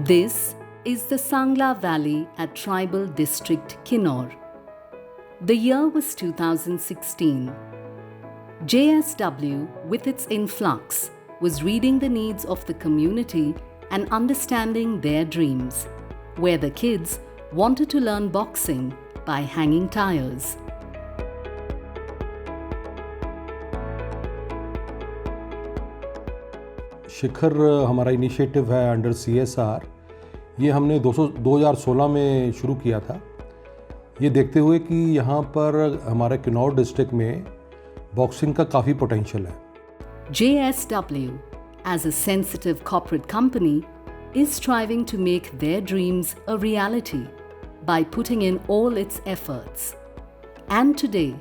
This is the Sangla Valley at Tribal District Kinnaur. The year was 2016. JSW, with its influx, was reading the needs of the community and understanding their dreams, where the kids wanted to learn boxing by hanging tires. शिखर हमारा initiative है under CSR। ये हमने 2016 में शुरू किया था, ये देखते हुए कि यहाँ पर हमारे किन्नौर डिस्ट्रिक्ट में बॉक्सिंग का काफ़ी पोटेंशियल है। JSW, as a sensitive corporate company, is striving to make their dreams a reality by putting in all its efforts. And today,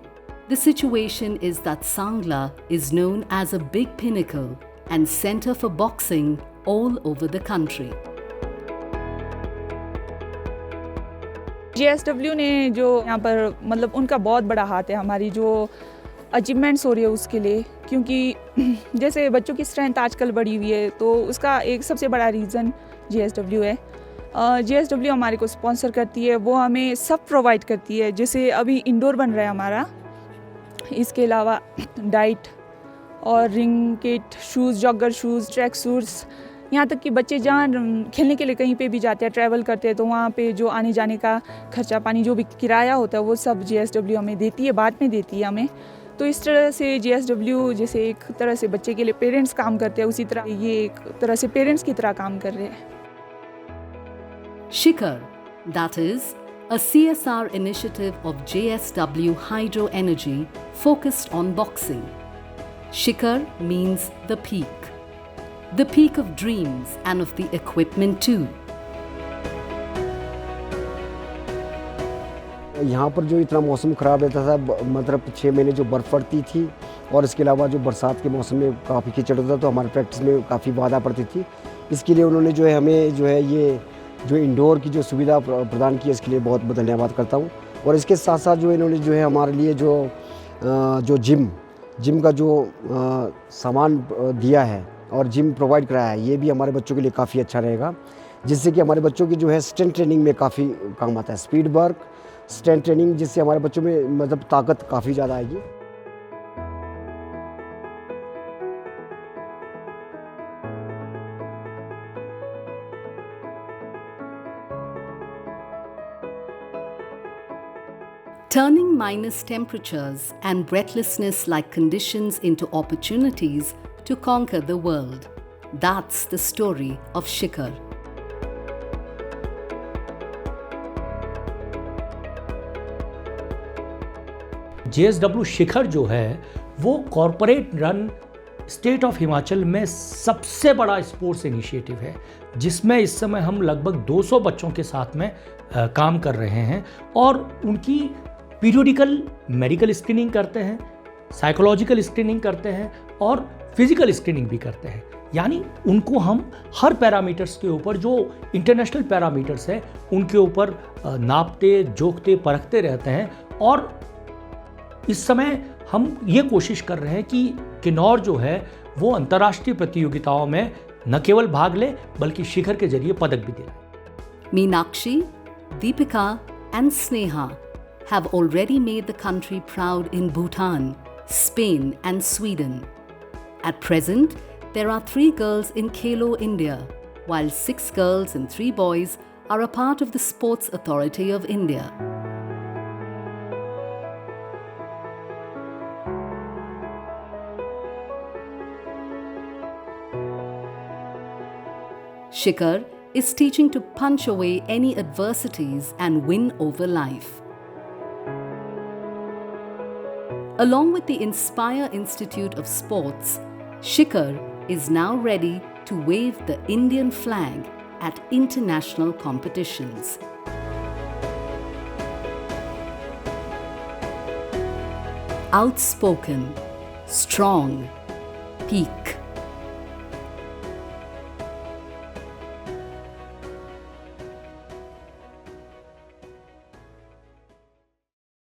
the situation is that Sangla is known as a big pinnacle and center for boxing all over the country. JSW ने जो यहाँ पर मतलब उनका बहुत बड़ा हाथ है हमारी जो अचीवमेंट्स हो रही है उसके लिए, क्योंकि जैसे बच्चों की स्ट्रेंथ आजकल बढ़ी हुई है तो उसका एक सबसे बड़ा रीज़न JSW है। JSW हमारे को स्पॉन्सर करती है, वो हमें सब प्रोवाइड करती है। जैसे अभी इंडोर बन रहा है हमारा, इसके अलावा डाइट और ring kit, shoes, jogger shoes, track suits, यहाँ तक कि बच्चे जहाँ खेलने के लिए कहीं पे भी जाते हैं, ट्रैवल करते हैं, तो वहाँ पे जो आने जाने का खर्चा पानी जो भी किराया होता है वो सब JSW हमें देती है, बाद में देती है हमें। तो इस तरह से JSW जैसे एक तरह से बच्चे के लिए पेरेंट्स काम करते हैं, उसी तरह ये एक तरह से पेरेंट्स की तरह काम कर रहे हैं। Shikhar, that is, a CSR initiative of JSW Hydro Energy focused on boxing. Shikhar means the peak of dreams and of the equipment too. यहाँ पर जो इतना मौसम ख़राब रहता था, मतलब 6 महीने जो बर्फ़ पड़ती थी और इसके अलावा जो बरसात के मौसम में काफ़ी कीचड़ होता था, तो हमारे प्रैक्टिस में काफ़ी बाधा पड़ती थी। इसके लिए उन्होंने जो है हमें जो है ये जो इंडोर की जो सुविधा प्रदान की है, इसके लिए बहुत बहुत धन्यवाद करता हूँ। और इसके साथ साथ जो इन्होंने जो है हमारे लिए जो जिम का जो सामान दिया है और जिम प्रोवाइड कराया है, ये भी हमारे बच्चों के लिए काफ़ी अच्छा रहेगा, जिससे कि हमारे बच्चों की जो है स्ट्रेंथ ट्रेनिंग में काफ़ी काम आता है। स्पीड वर्क, स्ट्रेंथ ट्रेनिंग, जिससे हमारे बच्चों में मतलब ताकत काफ़ी ज़्यादा आएगी। Turning minus temperatures and breathlessness like conditions into opportunities to conquer the world. That's the story of Shikhar. JSW शिखर जो है वो corporate run state of Himachal में सबसे बड़ा स्पोर्ट्स इनिशिएटिव है, जिसमें इस समय हम लगभग 200 बच्चों के साथ में काम कर रहे हैं और उनकी पीरियोडिकल मेडिकल स्क्रीनिंग करते हैं, साइकोलॉजिकल स्क्रीनिंग करते हैं और फिजिकल स्क्रीनिंग भी करते हैं। यानी उनको हम हर पैरामीटर्स के ऊपर, जो इंटरनेशनल पैरामीटर्स हैं, उनके ऊपर नापते, जोखते, परखते रहते हैं। और इस समय हम ये कोशिश कर रहे हैं कि किन्नौर जो है वो अंतर्राष्ट्रीय प्रतियोगिताओं में न केवल भाग ले बल्कि शिखर के जरिए पदक भी दिलाए। Meenakshi, Deepika and Sneha have already made the country proud in Bhutan, Spain and Sweden. At present, there are 3 girls in Khelo India, while 6 girls and 3 boys are a part of the Sports Authority of India. Shikhar is teaching to punch away any adversities and win over life. Along with the Inspire Institute of Sports, Shikhar is now ready to wave the Indian flag at international competitions. Outspoken, strong, peak.